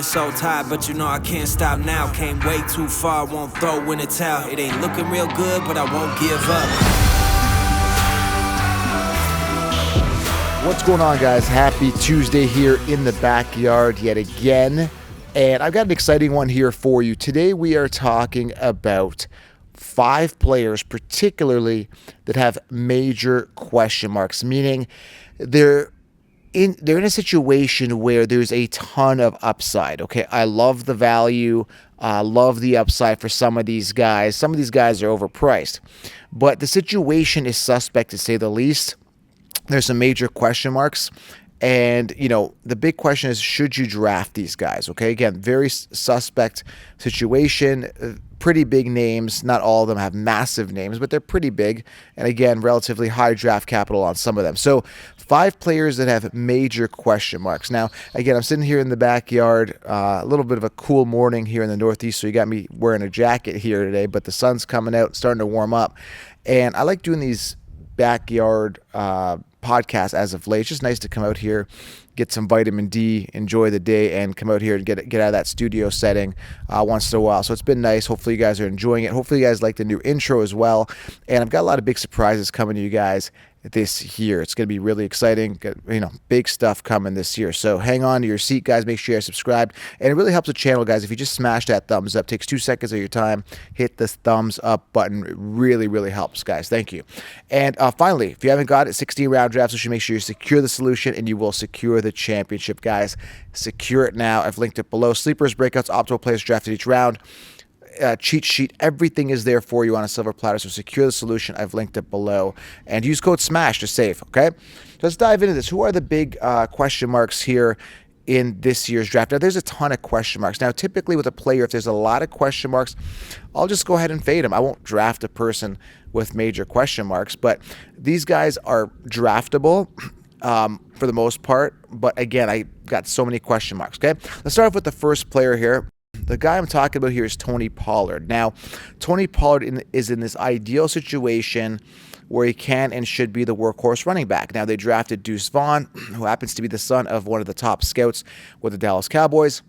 So tired, but you know I can't stop now. Came way too far, won't throw in the towel. It ain't looking real good, but I won't give up. What's going on, guys? Happy Tuesday here in the backyard yet again. And I've got an exciting one here for you. Today we are talking about 5 players particularly that have major question marks, meaning they're in a situation where there's a ton of upside. Okay, I love the value, love the upside for some of these guys. Some of these guys are overpriced, but the situation is suspect to say the least. There's some major question marks. And, the big question is, should you draft these guys? Okay, again, very suspect situation, pretty big names. Not all of them have massive names, but they're pretty big. And again, relatively high draft capital on some of them. So 5 players that have major question marks. Now, again, I'm sitting here in the backyard, a little bit of a cool morning here in the Northeast. So you got me wearing a jacket here today, but the sun's coming out, starting to warm up. And I like doing these backyard podcast as of late. It's just nice to come out here, get some vitamin D, enjoy the day, and come out here and get out of that studio setting once in a while. So it's been nice. Hopefully you guys are enjoying it. Hopefully you guys like the new intro as well. And I've got a lot of big surprises coming to you guys this year. It's going to be really exciting. Big stuff coming this year. So hang on to your seat, guys. Make sure you're subscribed. And it really helps the channel, guys, if you just smash that thumbs up. It takes 2 seconds of your time. Hit the thumbs up button. It really, really helps, guys. Thank you. And finally, if you haven't got it, 16 round drafts, so you should make sure you secure the solution and you will secure the championship, guys. Secure it now. I've linked it below. Sleepers, breakouts, optimal players drafted each round. Cheat sheet, everything is there for you on a silver platter. So secure the solution. I've linked it below, and use code SMASH to save. Okay, so let's dive into this. Who are the big question marks here in this year's draft? Now, there's a ton of question marks. Now, typically with a player, if there's a lot of question marks, I'll just go ahead and fade them. I won't draft a person with major question marks, but these guys are draftable for the most part. But again, I got so many question marks. Okay, let's start off with the first player here. The guy I'm talking about here is Tony Pollard. Now, Tony Pollard is in this ideal situation where he can and should be the workhorse running back. Now, they drafted Deuce Vaughn, who happens to be the son of one of the top scouts with the Dallas Cowboys.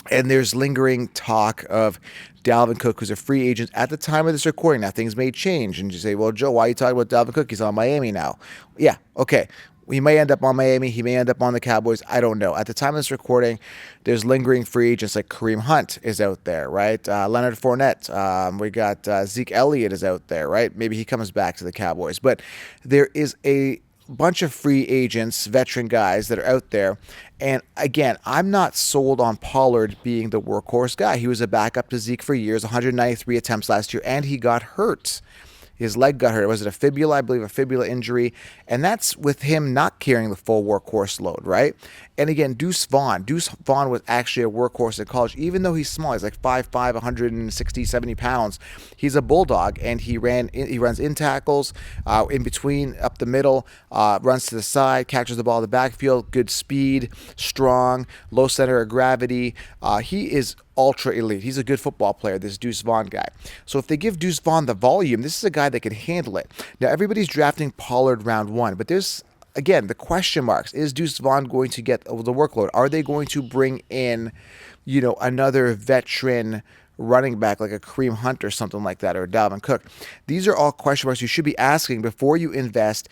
And there's lingering talk of Dalvin Cook, who's a free agent at the time of this recording. Now, things may change. And you say, well, Joe, why are you talking about Dalvin Cook? He's on Miami now. Yeah, okay. He may end up on Miami. He may end up on the Cowboys. I don't know. At the time of this recording, there's lingering free agents like Kareem Hunt is out there, right? Leonard Fournette. We got Zeke Elliott is out there, right? Maybe he comes back to the Cowboys. But there is a bunch of free agents, veteran guys that are out there. And again, I'm not sold on Pollard being the workhorse guy. He was a backup to Zeke for years, 193 attempts last year, and he got hurt. His leg got hurt. Was it a fibula? I believe a fibula injury. And that's with him not carrying the full workhorse load, right? And again, Deuce Vaughn. Deuce Vaughn was actually a workhorse in college, even though he's small. He's like 5'5", 160, 70 pounds. He's a bulldog, and he runs in tackles, in between, up the middle, runs to the side, catches the ball in the backfield, good speed, strong, low center of gravity. He is ultra elite. He's a good football player, this Deuce Vaughn guy. So if they give Deuce Vaughn the volume, this is a guy that can handle it. Now, everybody's drafting Pollard round 1, but there's, again, the question marks. Is Deuce Vaughn going to get the workload? Are they going to bring in, another veteran running back like a Kareem Hunt or something like that, or Dalvin Cook? These are all question marks you should be asking before you invest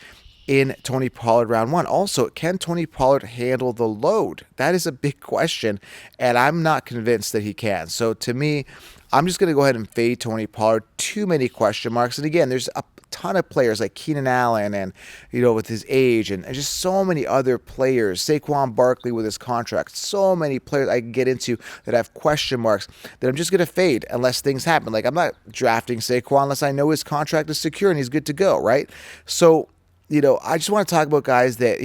in Tony Pollard round 1. Also, can Tony Pollard handle the load? That is a big question, and I'm not convinced that he can. So to me, I'm just going to go ahead and fade Tony Pollard. Too many question marks. And again, there's a ton of players like Keenan Allen and, with his age and just so many other players. Saquon Barkley with his contract. So many players I can get into that have question marks that I'm just going to fade unless things happen. Like, I'm not drafting Saquon unless I know his contract is secure and he's good to go, right? So, I just want to talk about guys that,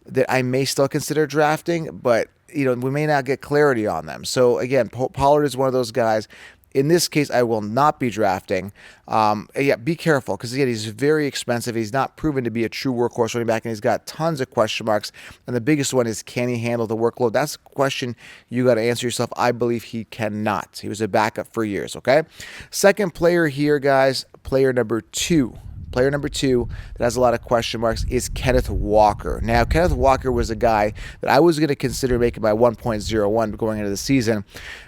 that I may still consider drafting, but, we may not get clarity on them. So, again, Pollard is one of those guys. In this case, I will not be drafting. Be careful because, again, he's very expensive. He's not proven to be a true workhorse running back, and he's got tons of question marks. And the biggest one is, can he handle the workload? That's a question you got to answer yourself. I believe he cannot. He was a backup for years, okay? Second player here, guys, player number 2. Player number 2 that has a lot of question marks is Kenneth Walker. Now, Kenneth Walker was a guy that I was going to consider making my 1.01 going into the season,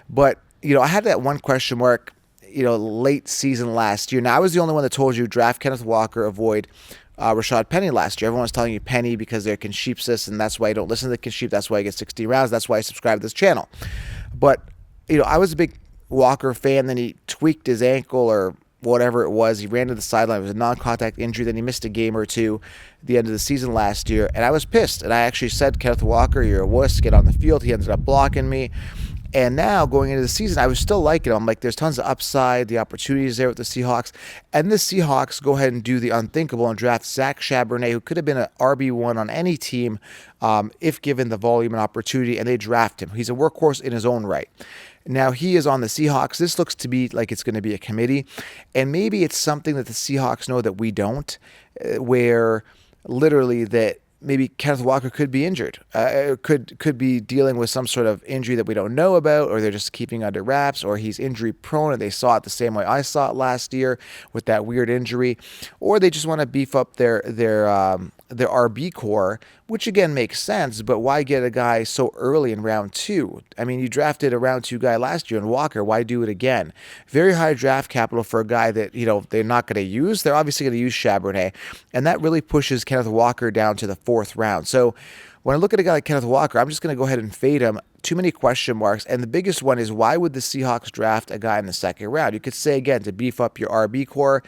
but I had that one question mark late season last year. Now, I was the only one that told you draft Kenneth Walker, avoid Rashad Penny last year. Everyone was telling you Penny because they're Consheepsis, and that's why you don't listen to the Consheep. That's why you get 16 rounds. That's why I subscribe to this channel. But, I was a big Walker fan. Then he tweaked his ankle or whatever it was. He ran to the sideline. It was a non-contact injury. Then he missed a game or two at the end of the season last year. And I was pissed. And I actually said, Kenneth Walker, you're a wuss. Get on the field. He ended up blocking me. And now, going into the season, I was still liking him. I'm like, there's tons of upside. The opportunities there with the Seahawks. And the Seahawks go ahead and do the unthinkable and draft Zach Charbonnet, who could have been an RB1 on any team if given the volume and opportunity, and they draft him. He's a workhorse in his own right. Now, he is on the Seahawks. This looks to be like it's going to be a committee. And maybe it's something that the Seahawks know that we don't, where literally that maybe Kenneth Walker could be injured, could be dealing with some sort of injury that we don't know about, or they're just keeping under wraps, or he's injury prone and they saw it the same way I saw it last year with that weird injury, or they just want to beef up their RB core, which again makes sense, but why get a guy so early in round 2? I mean, you drafted a round 2 guy last year in Walker. Why do it again? Very high draft capital for a guy that, they're not going to use. They're obviously going to use Charbonnet, and that really pushes Kenneth Walker down to the 4th round. So when I look at a guy like Kenneth Walker, I'm just going to go ahead and fade him. Too many question marks, and the biggest one is, why would the Seahawks draft a guy in the 2nd round? You could say, again, to beef up your RB core.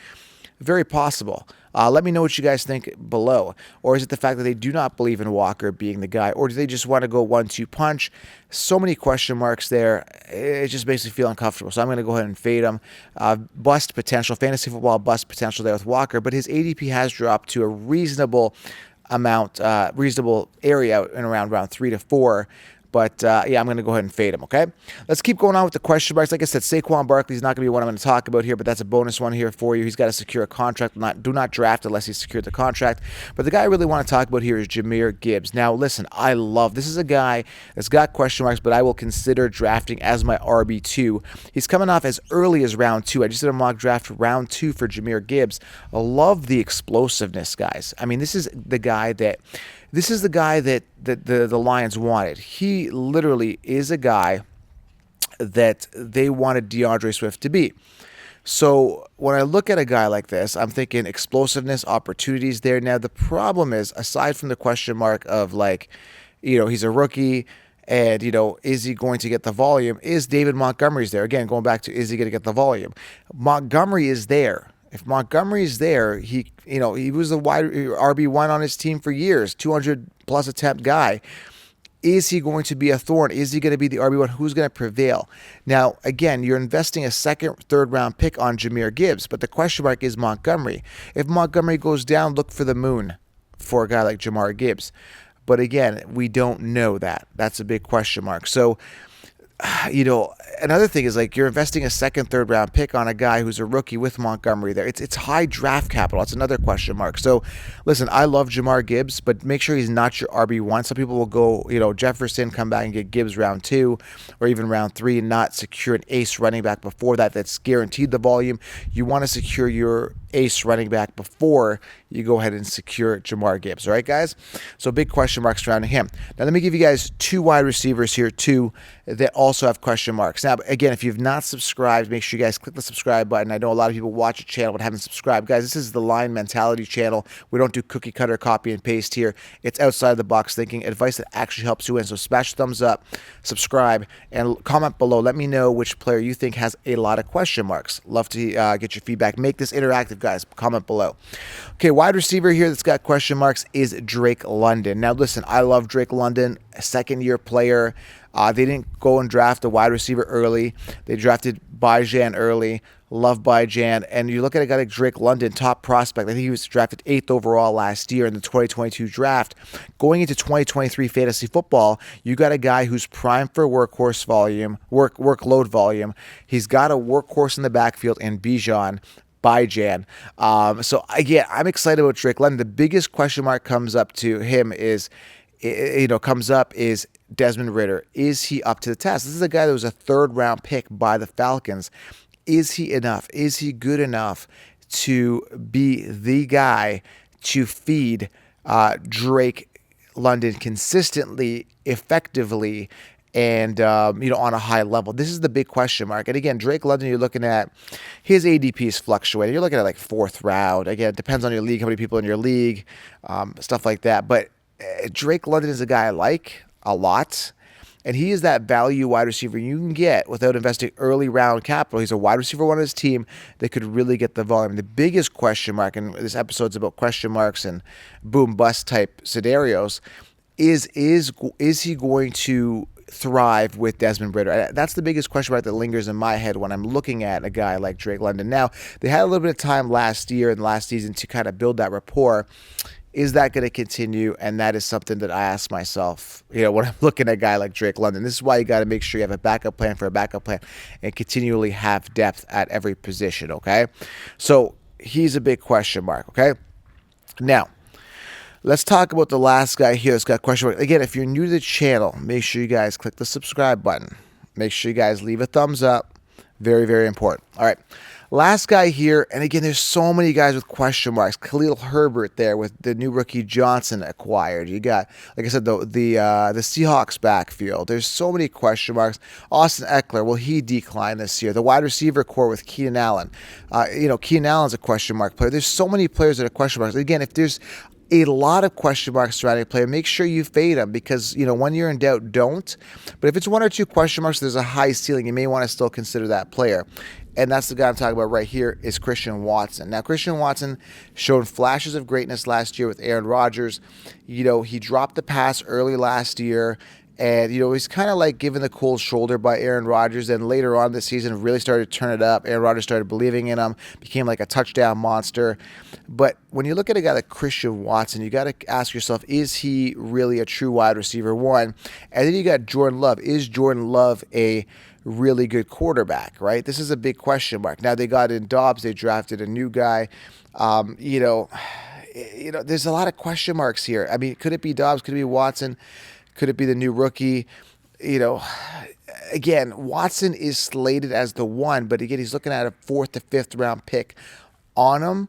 Very possible. Let me know what you guys think below. Or is it the fact that they do not believe in Walker being the guy? Or do they just want to go 1-2 punch? So many question marks there. It just makes me feel uncomfortable. So I'm going to go ahead and fade him. Bust potential, fantasy football bust potential there with Walker. But his ADP has dropped to a reasonable amount, reasonable area in around round 3 to 4. But, I'm going to go ahead and fade him, okay? Let's keep going on with the question marks. Like I said, Saquon Barkley is not going to be what I'm going to talk about here, but that's a bonus one here for you. He's got to secure a contract. Do not draft unless he's secured the contract. But the guy I really want to talk about here is Jahmyr Gibbs. Now, listen, this is a guy that's got question marks, but I will consider drafting as my RB2. He's coming off as early as round 2. I just did a mock draft round 2 for Jahmyr Gibbs. I love the explosiveness, guys. I mean, this is the guy that the Lions wanted. He literally is a guy that they wanted DeAndre Swift to be. So when I look at a guy like this, I'm thinking explosiveness, opportunities there. Now, the problem is, aside from the question mark of he's a rookie and, is he going to get the volume? Is David Montgomery's there? Again, going back to, is he going to get the volume? Montgomery is there. If Montgomery is there, he was the wide RB1 on his team for years, 200-plus attempt guy. Is he going to be a thorn? Is he going to be the RB1? Who's going to prevail? Now, again, you're investing a 2nd, 3rd round pick on Jahmyr Gibbs, but the question mark is Montgomery. If Montgomery goes down, look for the moon for a guy like Jahmyr Gibbs. But again, we don't know that. That's a big question mark. So, another thing is you're investing a 2nd, 3rd round pick on a guy who's a rookie with Montgomery there. It's high draft capital. That's another question mark. So, listen, I love Jahmyr Gibbs, but make sure he's not your RB1. Some people will go, Jefferson, come back and get Gibbs round 2 or even round 3 and not secure an ace running back before that's guaranteed the volume. You want to secure your ace running back before you go ahead and secure Jahmyr Gibbs. All right, guys? So big question marks surrounding him. Now, let me give you guys 2 wide receivers here, too, that also have question marks. Now, again, if you've not subscribed, make sure you guys click the subscribe button. I know a lot of people watch the channel but haven't subscribed. Guys, this is the Line Mentality channel. We don't do cookie cutter copy and paste here. It's outside the box thinking, advice that actually helps you win. So smash thumbs up, subscribe, and comment below. Let me know which player you think has a lot of question marks. Love to get your feedback. Make this interactive, guys. Comment below. Okay, wide receiver here that's got question marks is Drake London. Now, listen, I love Drake London, a 2nd-year player. They didn't go and draft a wide receiver early. They drafted Bijan early. Love Bijan. And you look at a guy like Drake London, top prospect. I think he was drafted 8th overall last year in the 2022 draft. Going into 2023 fantasy football, you got a guy who's primed for workhorse volume, workload volume. He's got a workhorse in the backfield in Bijan. So again, I'm excited about Drake London. The biggest question mark comes up is Desmond Ridder. Is he up to the test? This is a guy that was a 3rd round pick by the Falcons. Is he enough? Is he good enough to be the guy to feed Drake London consistently, effectively, and on a high level? This is the big question mark. And again, Drake London, you're looking at his ADP is fluctuating. You're looking at like 4th round. Again, it depends on your league, how many people in your league, stuff like that. But Drake London is a guy I like a lot. And he is that value wide receiver you can get without investing early round capital. He's a wide receiver one on his team that could really get the volume. The biggest question mark, and this episode's about question marks and boom bust type scenarios, is he going to thrive with Desmond Ridder? That's the biggest question mark that lingers in my head when I'm looking at a guy like Drake London. Now, they had a little bit of time last year and last season to kind of build that rapport. Is that going to continue? And that is something that I ask myself, when I'm looking at a guy like Drake London. This is why you got to make sure you have a backup plan for a backup plan and continually have depth at every position, okay? So he's a big question mark, okay? Now, let's talk about the last guy here that's got a question mark. Again, if you're new to the channel, make sure you guys click the subscribe button. Make sure you guys leave a thumbs up. Very, very important. All right. Last guy here, and again, there's so many guys with question marks. Khalil Herbert there with the new rookie Johnson acquired. You got, like I said, the Seahawks backfield. There's so many question marks. Austin Eckler, will he decline this year? The wide receiver core with Keenan Allen. Keenan Allen's a question mark player. There's so many players that are question marks. Again, if there's a lot of question marks surrounding a player, make sure you fade them because, when you're in doubt, don't. But if it's 1 or 2 question marks, there's a high ceiling. You may want to still consider that player. And that's the guy I'm talking about right here is Christian Watson. Now, Christian Watson showed flashes of greatness last year with Aaron Rodgers. He dropped the pass early last year. And, he's kind of like given the cold shoulder by Aaron Rodgers. And later on this season, really started to turn it up. Aaron Rodgers started believing in him, became like a touchdown monster. But when you look at a guy like Christian Watson, you got to ask yourself, is he really a true wide receiver one? And then you got Jordan Love. Is Jordan Love a really good quarterback, right? This is a big question mark. Now, they got in Dobbs. They drafted a new guy. There's a lot of question marks here. I mean, could it be Dobbs? Could it be Watson? Could it be the new rookie? Again, Watson is slated as the one, but again, he's looking at a 4th to 5th round pick on him.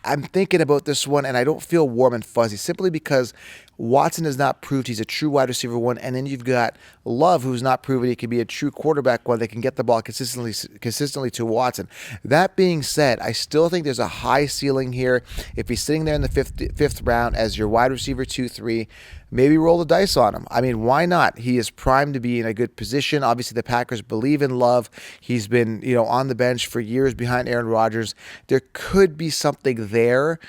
I'm thinking about this one, and I don't feel warm and fuzzy simply because Watson has not proved he's a true wide receiver one, and then you've got Love, who's not proven he can be a true quarterback one that can get the ball consistently to Watson. That being said, I still think there's a high ceiling here. If he's sitting there in the fifth round as your wide receiver 2-3, maybe roll the dice on him. I mean, why not? He is primed to be in a good position. Obviously, the Packers believe in Love. He's been, on the bench for years behind Aaron Rodgers. There could be something there,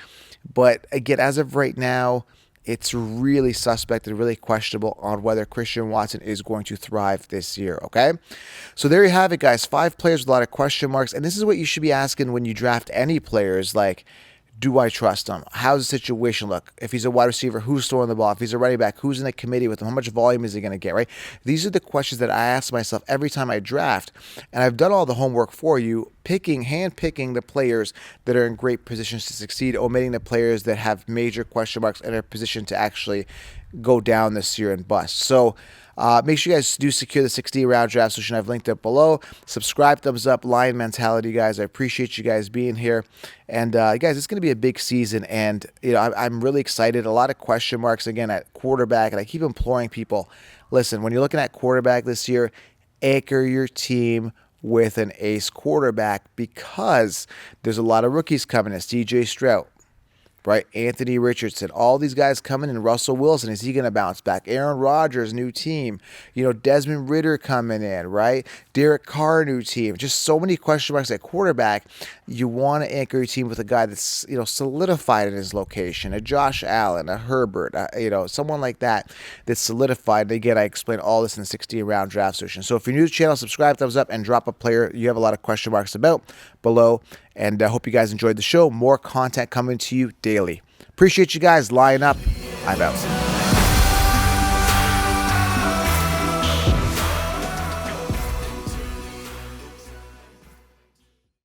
but again, as of right now, it's really suspect and really questionable on whether Christian Watson is going to thrive this year, okay? So there you have it, guys. 5 players with a lot of question marks, and this is what you should be asking when you draft any players, like, do I trust him? How's the situation look? If he's a wide receiver, who's throwing the ball? If he's a running back, who's in the committee with him? How much volume is he going to get, right? These are the questions that I ask myself every time I draft, and I've done all the homework for you, hand-picking the players that are in great positions to succeed, omitting the players that have major question marks and are positioned to actually go down this year and bust. So make sure you guys do secure the 60-round draft solution I've linked up below. Subscribe, thumbs up, Lion mentality, guys. I appreciate you guys being here. And, guys, it's going to be a big season, and, I'm really excited. A lot of question marks, again, at quarterback, and I keep imploring people, listen, when you're looking at quarterback this year, anchor your team with an ace quarterback because there's a lot of rookies coming in. C.J. Stroud, right? Anthony Richardson, all these guys coming in. Russell Wilson, is he going to bounce back? Aaron Rodgers, new team. Desmond Ridder coming in, right? Derek Carr, new team. Just so many question marks at quarterback. You want to anchor your team with a guy that's, solidified in his location. A Josh Allen, a Herbert, someone like that that's solidified. And again, I explain all this in the 60-round draft session. So if you're new to the channel, subscribe, thumbs up, and drop a player you have a lot of question marks about below. And I hope you guys enjoyed the show. More content coming to you daily. Appreciate you guys. Line up. I'm out.